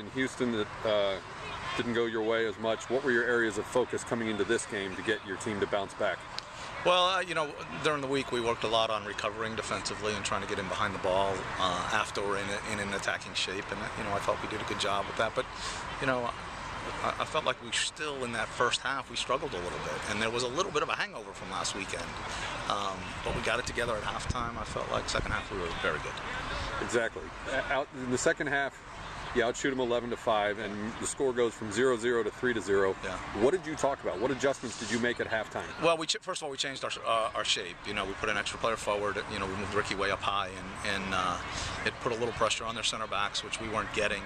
Houston that didn't go your way as much. What were your areas of focus coming into this game to get your team to bounce back? Well, you know, during the week we worked a lot on recovering defensively and trying to get in behind the ball after we're in an attacking shape, and you know, I thought we did a good job with that. But you know, I felt like we still, in that first half, we struggled a little bit, and there was a little bit of a hangover from last weekend. But we got it together at halftime. I felt like second half we were very good. Exactly. Out in the second half, you outshoot them 11-5, and the score goes from 0-0 to 3-0. Yeah. What did you talk about? What adjustments did you make at halftime? Well, first of all, we changed our shape. You know, we put an extra player forward. You know, we moved Ricky way up high, and it put a little pressure on their center backs, which we weren't getting.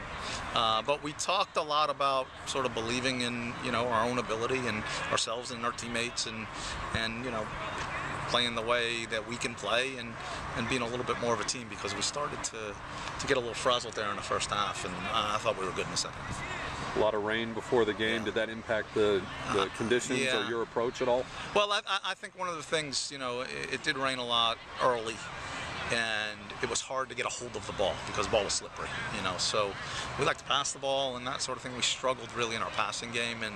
But we talked a lot about sort of believing in, you know, our own ability and ourselves and our teammates, and you know, playing the way that we can play, and being a little bit more of a team, because we started to get a little frazzled there in the first half, and I thought we were good in the second half. A lot of rain before the game. Yeah. Did that impact the conditions or your approach at all? Well, I think one of the things, you know, it did rain a lot early, and it was hard to get a hold of the ball because the ball was slippery, you know. So we like to pass the ball and that sort of thing. We struggled really in our passing game, and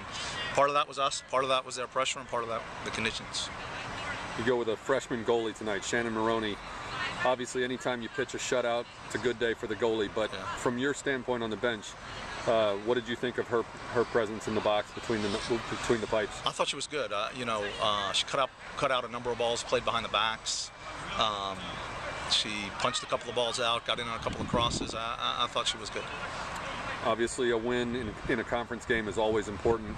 part of that was us, part of that was their pressure, and part of that the conditions. You go with a freshman goalie tonight, Shannon Maroney. Obviously, anytime you pitch a shutout, it's a good day for the goalie. But yeah, from your standpoint on the bench, what did you think of her presence in the box between the pipes? I thought she was good. You know, she cut out a number of balls, played behind the backs. She punched a couple of balls out, got in on a couple of crosses. I thought she was good. Obviously, a win in a conference game is always important,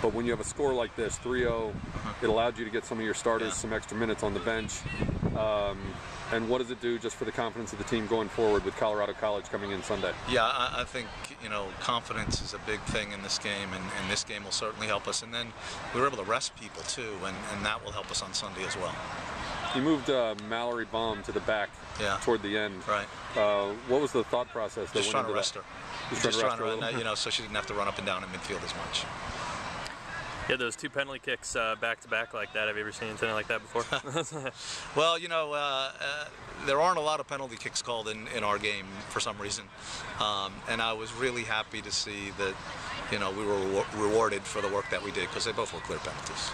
but when you have a score like this, 3-0, it allowed you to get some of your starters some extra minutes on the bench. And what does it do just for the confidence of the team going forward with Colorado College coming in Sunday? Yeah, I think, you know, confidence is a big thing in this game, and this game will certainly help us. And then we were able to rest people too, and that will help us on Sunday as well. You moved Mallory Baum to the back toward the end. Right. What was the thought process that just went into rest her. Just trying to run, you know, so she didn't have to run up and down in midfield as much. Yeah, those two penalty kicks back to back like that. Have you ever seen anything like that before? Well, you know, there aren't a lot of penalty kicks called in our game for some reason, and I was really happy to see that, you know, we were rewarded for the work that we did, because they both were clear penalties.